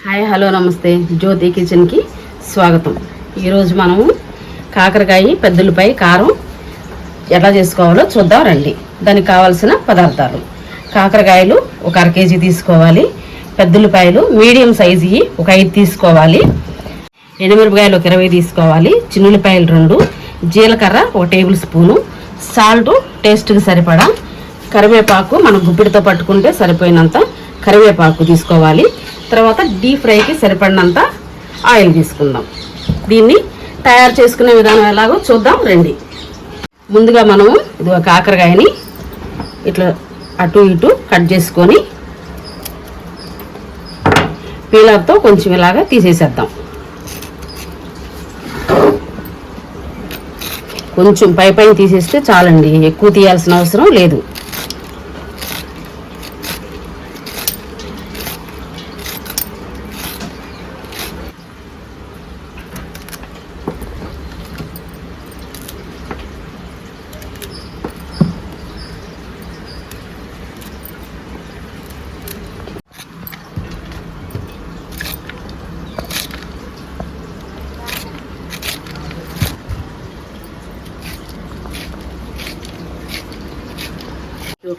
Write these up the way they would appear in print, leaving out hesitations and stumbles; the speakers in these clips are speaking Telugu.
హాయ్ హలో నమస్తే జ్యోతి కిచెన్కి స్వాగతం. ఈరోజు మనము కాకరకాయ పెద్దలపై కారం ఎలా చేసుకోవాలో చూద్దాం రండి. దానికి కావాల్సిన పదార్థాలు: కాకరకాయలు ఒక 1/2 కేజీ తీసుకోవాలి, పెద్దలపాయలు మీడియం సైజు ఒక 5 తీసుకోవాలి, ఎండుమిరపకాయలు ఒక 20 తీసుకోవాలి, చిన్నులపాయలు 2, జీలకర్ర 1 టేబుల్ స్పూను, సాల్ట్ టేస్ట్కి సరిపడా, కరివేపాకు మనం గుప్పిడితో పట్టుకుంటే సరిపోయినంత కరివేపాకు తీసుకోవాలి. తర్వాత డీప్ ఫ్రైకి సరిపడినంత ఆయిల్ తీసుకుందాం. దీన్ని తయారు చేసుకునే విధానం ఎలాగో చూద్దాం రండి. ముందుగా మనము ఇది కాకరకాయని ఇట్లా అటు ఇటు కట్ చేసుకొని పీలర్తో కొంచెం ఇలాగా తీసేసేద్దాం. కొంచెం పైన తీసేస్తే చాలండి, ఎక్కువ తీయాల్సిన అవసరం లేదు.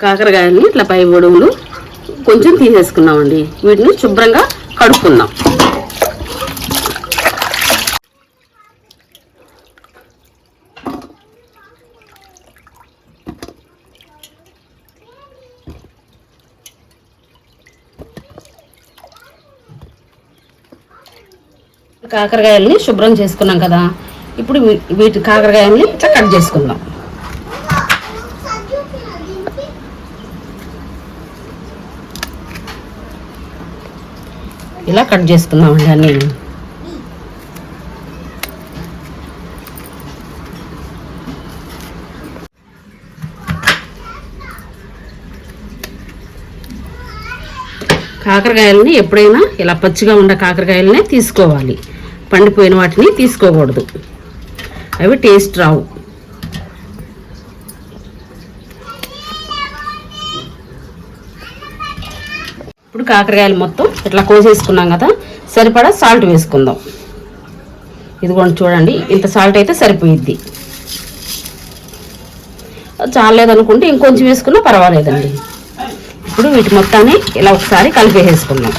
కాకరకాయలని ఇట్లా పై పొడవులు కొంచెం తీసేసుకున్నామండి. వీటిని శుభ్రంగా కడుక్కుందాం. కాకరకాయలని శుభ్రం చేసుకున్నాం కదా, ఇప్పుడు వీటి కాకరకాయలని ఇట్లా కట్ చేసుకుందాం. ఇలా కట్ చేసుకుందామండి అన్నీ. కాకరకాయలని ఎప్పుడైనా ఇలా పచ్చిగా ఉండే కాకరకాయలనే తీసుకోవాలి, పండిపోయిన వాటిని తీసుకోకూడదు, అవి టేస్ట్ రావు. ఇప్పుడు కాకరకాయలు మొత్తం ఇట్లా కోసేసుకున్నాం కదా, సరిపడా సాల్ట్ వేసుకుందాం. ఇదిగోండి చూడండి, ఇంత సాల్ట్ అయితే సరిపోయిద్ది. చాలేదనుకుంటే ఇంకొంచెం వేసుకున్నా పర్వాలేదండి. ఇప్పుడు వీటి మొత్తాన్ని ఇలా ఒకసారి కలిపేసుకుందాం.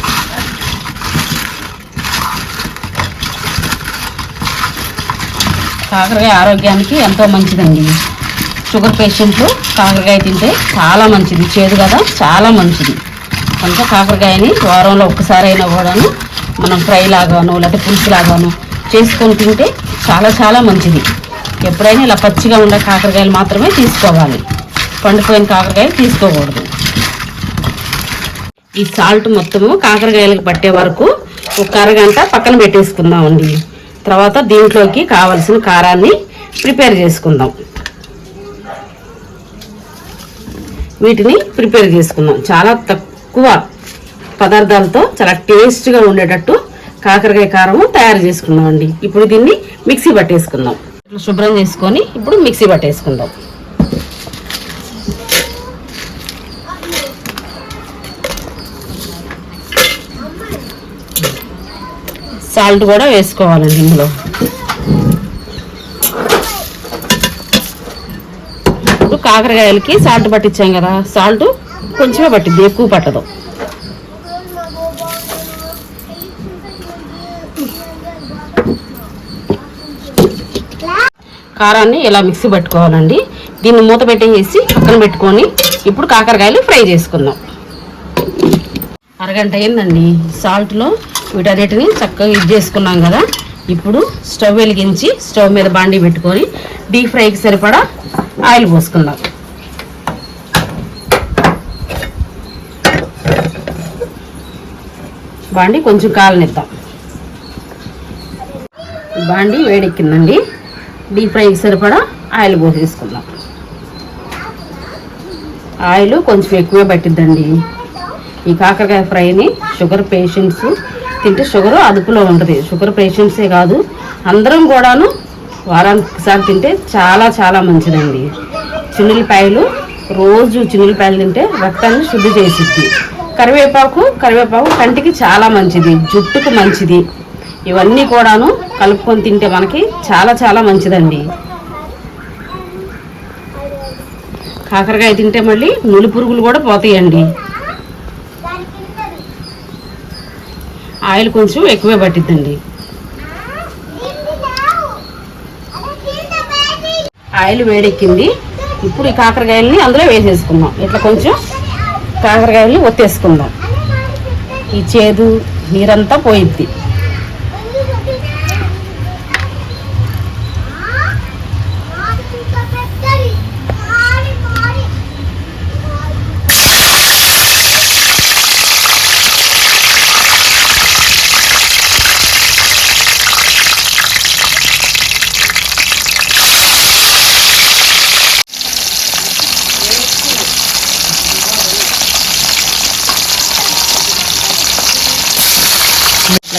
కాకరకాయ ఆరోగ్యానికి ఎంతో మంచిదండి. షుగర్ పేషెంట్లు కాకరకాయ తింటే చాలా మంచిది, చేదు కదా చాలా మంచిది. కనుక కాకరకాయని వారంలో ఒక్కసారి అయినా కూడాను మనం ఫ్రై లాగాను లేకపోతే పులుసు లాగాను చేసుకొని తింటే చాలా చాలా మంచిది. ఎప్పుడైనా ఇలా పచ్చిగా ఉండే కాకరకాయలు మాత్రమే తీసుకోవాలి, పండిపోయిన కాకరకాయ తీసుకోకూడదు. ఈ సాల్ట్ మొత్తము కాకరకాయలకు పట్టే వరకు ఒక అరగంట పక్కన పెట్టేసుకుందామండి. తర్వాత దీంట్లోకి కావలసిన కారాన్ని ప్రిపేర్ చేసుకుందాం. వీటిని ప్రిపేర్ చేసుకుందాం. చాలా తక్కువ పదార్థాలతో చాలా టేస్ట్గా ఉండేటట్టు కాకరకాయ కారము తయారు చేసుకుందామండి. ఇప్పుడు దీన్ని మిక్సీ పట్టేసుకుందాం. శుభ్రం చేసుకొని ఇప్పుడు మిక్సీ పట్టేసుకుందాం. సాల్ట్ కూడా వేసుకోవాలండి ఇందులో. ఇప్పుడు కాకరకాయలకి సాల్ట్ పట్టించాం కదా, సాల్ట్ కొంచెమే పట్టిద్ది, ఎక్కువ పట్టదు. కారాన్ని ఇలా మిక్సీ పట్టుకోవాలండి. దీన్ని మూత పెట్టేసి పక్కన పెట్టుకొని ఇప్పుడు కాకరకాయలు ఫ్రై చేసుకుందాం. అరగంట అయిందండి. సాల్ట్లో వీటన్నిటిని చక్కగా ఇది చేసుకున్నాం కదా. ఇప్పుడు స్టవ్ వెలిగించి స్టవ్ మీద బాండీ పెట్టుకొని డీప్ ఫ్రైకి సరిపడా ఆయిల్ పోసుకుందాం. బాండీ కొంచెం కాలనిద్దాం. బాండీ వేడెక్కిందండి. డీప్ ఫ్రైకి సరిపడా ఆయిల్ పోసేసుకుందాం. ఆయిల్ కొంచెం ఎక్కువే పట్టిద్దండి. ఈ కాకరకాయ ఫ్రైని షుగర్ పేషెంట్స్ తింటే షుగర్ అదుపులో ఉంటుంది. షుగర్ పేషెంట్సే కాదు, అందరం కూడాను వారానికి ఒకసారి తింటే చాలా చాలా మంచిదండి. చిన్నులపాయలు రోజు చిన్నులపాయలు తింటే రక్తాన్ని శుద్ధి చేసిద్ది. కరివేపాకు కంటికి చాలా మంచిది, జుట్టుకు మంచిది. ఇవన్నీ కూడాను కలుపుకొని తింటే మనకి చాలా చాలా మంచిదండి. కాకరకాయ తింటే మళ్ళీ నులి పురుగులు కూడా పోతాయండి. ఆయిల్ కొంచెం ఎక్కువే పట్టిద్దండి. ఆయిల్ వేడెక్కింది. ఇప్పుడు ఈ కాకరకాయలని అందులో వేసేసుకుందాం. ఇట్లా కొంచెం కాకరకాయలని ఒత్తేసుకుందాం. ఈ చేదు నీరంతా పోయిద్ది.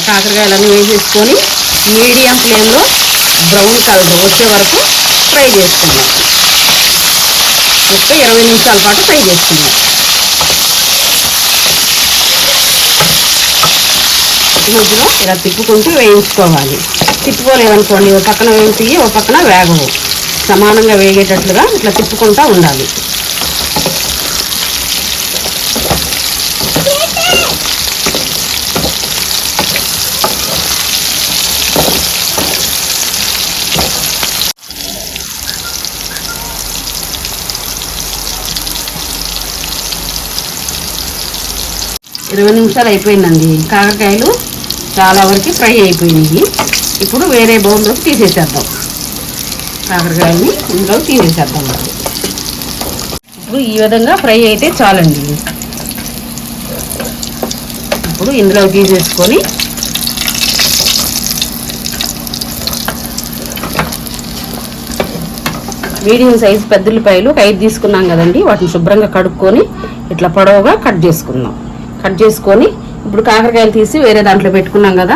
కాకరకాయలన్నీ వేసేసుకొని మీడియం ఫ్లేమ్లో బ్రౌన్ కలర్ వచ్చే వరకు ఫ్రై చేసుకుందాం. ఒక 20 నిమిషాల పాటు ఫ్రై చేసుకుందాం. మధ్యలో ఇలా తిప్పుకుంటూ వేయించుకోవాలి. తిప్పుకోలేదనుకోండి, ఒక పక్కన వేయించి ఒక పక్కన వేగవు. సమానంగా వేగేటట్లుగా ఇట్లా తిప్పుకుంటూ ఉండాలి. ఇరవై నిమిషాలు అయిపోయిందండి. కాకరకాయలు చాలా వరకు ఫ్రై అయిపోయినాయి. ఇప్పుడు వేరే బౌల్లోకి తీసేసేద్దాం. కాకరకాయలని ఇందులో తీసేసేద్దాం. ఇప్పుడు ఈ విధంగా ఫ్రై అయితే చాలండి. ఇప్పుడు ఇందులో తీసేసుకొని మీడియం సైజు పెద్దల్లిపాయలు 5 తీసుకున్నాం కదండి, వాటిని శుభ్రంగా కడుక్కొని ఇట్లా పొడవుగా కట్ చేసుకుందాం. కట్ చేసుకొని ఇప్పుడు కాకరకాయలు తీసి వేరే దాంట్లో పెట్టుకున్నాం కదా,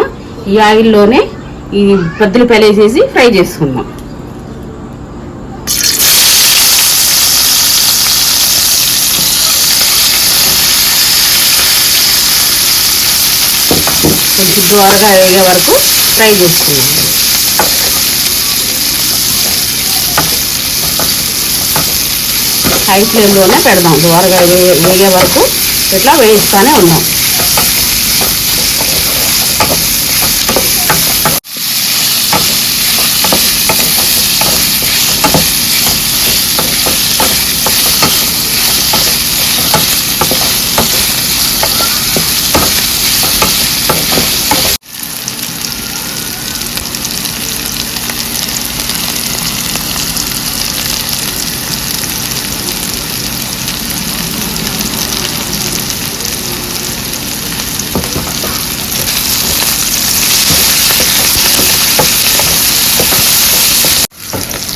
ఈ ఆయిల్లోనే ఈ పెద్దల్లిపాయలు వేసేసి ఫ్రై చేసుకుందాం. కొంచెం త్వరగా వేగే వరకు ఫ్రై చేసుకుందాం. హై ఫ్లేమ్లోనే పెడదాం. త్వరగా వేగే వరకు ఇట్లా వేయిస్తూనే ఉందాం.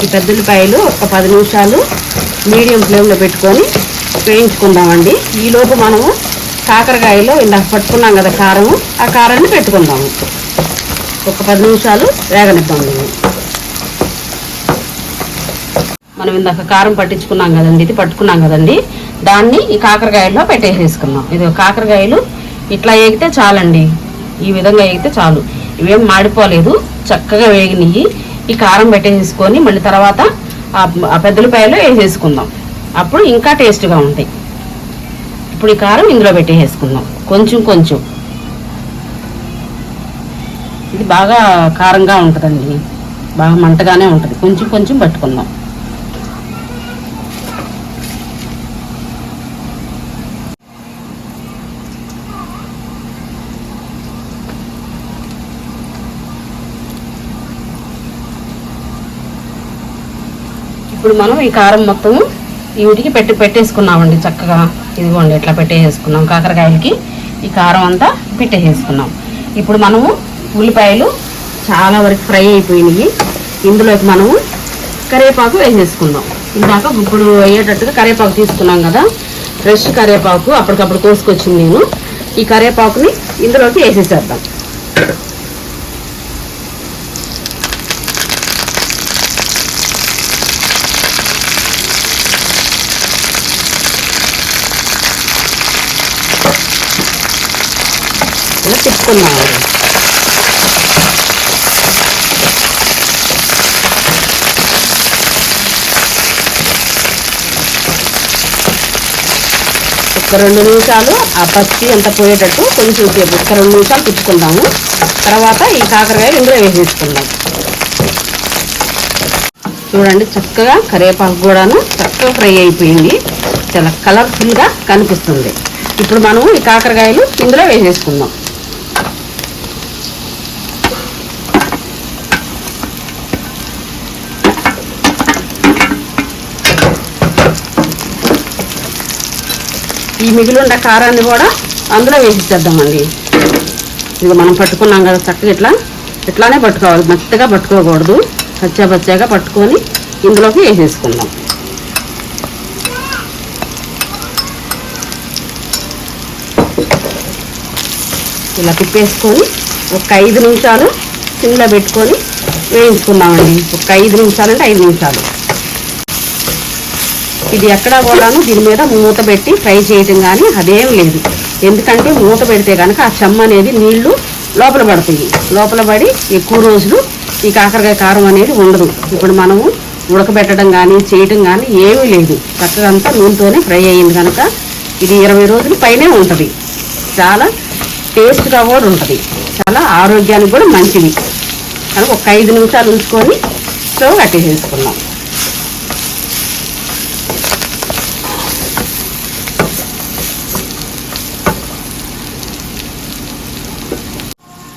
ఈ పెద్దల్లిపాయలు ఒక 10 నిమిషాలు మీడియం ఫ్లేమ్లో పెట్టుకొని వేయించుకుందామండి. ఈలోపు మనము కాకరకాయలో ఇందాక పట్టుకున్నాం కదా కారము, ఆ కారాన్ని పెట్టుకుందాము. ఒక 10 నిమిషాలు వేగనిద్దాం. మనం ఇందాక కారం పట్టించుకున్నాం కదండి, ఇది పట్టుకున్నాం కదండి, దాన్ని ఈ కాకరకాయల్లో పెట్టేసేసుకుందాం. ఇది కాకరకాయలు ఇట్లా వేగితే చాలండి. ఈ విధంగా వేగితే చాలు. ఇవేం మాడిపోలేదు, చక్కగా వేగినాయి. ఈ కారం పెట్టేసుకొని మళ్ళీ తర్వాత ఆ పెద్దల్లిపాయలు వేసేసుకుందాం. అప్పుడు ఇంకా టేస్ట్గా ఉంటాయి. ఇప్పుడు ఈ కారం ఇందులో పెట్టేసుకుందాం. కొంచెం ఇది బాగా కారంగా ఉంటుందండి, బాగా మంటగానే ఉంటుంది. కొంచెం పట్టుకుందాం. ఇప్పుడు మనం ఈ కారం మొత్తం వీటికి పెట్టేసుకున్నామండి. చక్కగా ఇదిగోండి ఇట్లా పెట్టేసుకున్నాం. కాకరకాయలకి ఈ కారం అంతా పెట్టేసుకున్నాం. ఇప్పుడు మనము ఉల్లిపాయలు చాలా వరకు ఫ్రై అయిపోయినాయి. ఇందులోకి మనము కరివేపాకు వేసేసుకుందాం. ఇందాక ఇప్పుడు అయ్యేటట్టుగా కరివేపాకు తీసుకున్నాం కదా, ఫ్రెష్ కరివేపాకు అప్పటికప్పుడు కోసుకొచ్చింది నేను. ఈ కరివేపాకుని ఇందులోకి వేసేసేద్దాం. ఇలా తిప్పుకున్నామండి. ఒక 2 నిమిషాలు ఆ పచ్చి అంతా పోయేటట్టు కొంచెం సేపు ఒక 2 నిమిషాలు తిప్పుకుందాము. తర్వాత ఈ కాకరకాయలు ఇందులో వేసేసుకుందాం. చూడండి, చక్కగా కరివేపాకు కూడాను చక్కగా ఫ్రై అయిపోయింది. చాలా కలర్ఫుల్గా కనిపిస్తుంది. ఇప్పుడు మనం ఈ కాకరకాయలు ఇందులో వేసేసుకుందాం. ఈ మిగిలిన కారాన్ని కూడా అందులో వేసేద్దామండి. ఇది మనం పట్టుకున్నాం కదా, చక్కగా ఇట్లానే పట్టుకోవాలి, మెత్తగా పట్టుకోకూడదు. పచ్చాగా పట్టుకొని ఇందులోకి వేసేసుకుందాం. ఇలా తిప్పేసుకొని ఒక 5 నిమిషాలు సిమ్లో పెట్టుకొని వేయించుకుందామండి. ఒక 5 నిమిషాలు అంటే 5 నిమిషాలు. ఇది ఎక్కడా కూడాను దీని మీద మూత పెట్టి ఫ్రై చేయటం కానీ అదేం లేదు. ఎందుకంటే మూత పెడితే కనుక ఆ చెమ్మ అనేది నీళ్లు లోపల పడతాయి. లోపల పడి ఎక్కువ రోజులు ఈ కాకరకాయ కారం అనేది ఉండదు. ఇప్పుడు మనము ఉడకబెట్టడం కానీ చేయటం కానీ ఏమీ లేదు. చక్కగా అంతా నూనెతోనే ఫ్రై అయ్యింది కనుక ఇది 20 రోజుల పైనే ఉంటుంది. చాలా టేస్ట్గా కూడా ఉంటుంది. చాలా ఆరోగ్యానికి కూడా మంచిది కనుక ఒక 5 నిమిషాలు ఉంచుకొని స్టవ్ కట్టేసేసుకున్నాం.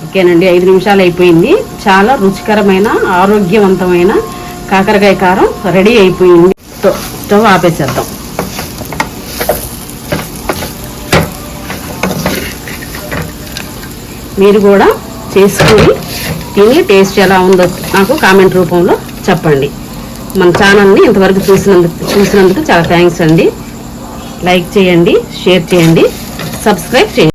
ఓకేనండి, 5 నిమిషాలు అయిపోయింది. చాలా రుచికరమైన ఆరోగ్యవంతమైన కాకరకాయ కారం రెడీ అయిపోయింది. స్టవ్ ఆపేసేద్దాం. మీరు కూడా చేసుకొని తిని టేస్ట్ ఎలా ఉందో నాకు కామెంట్ రూపంలో చెప్పండి. మన ఛానల్ని ఇంతవరకు చూసినందుకు చాలా థ్యాంక్స్ అండి. లైక్ చేయండి, షేర్ చేయండి, సబ్స్క్రైబ్ చేయండి.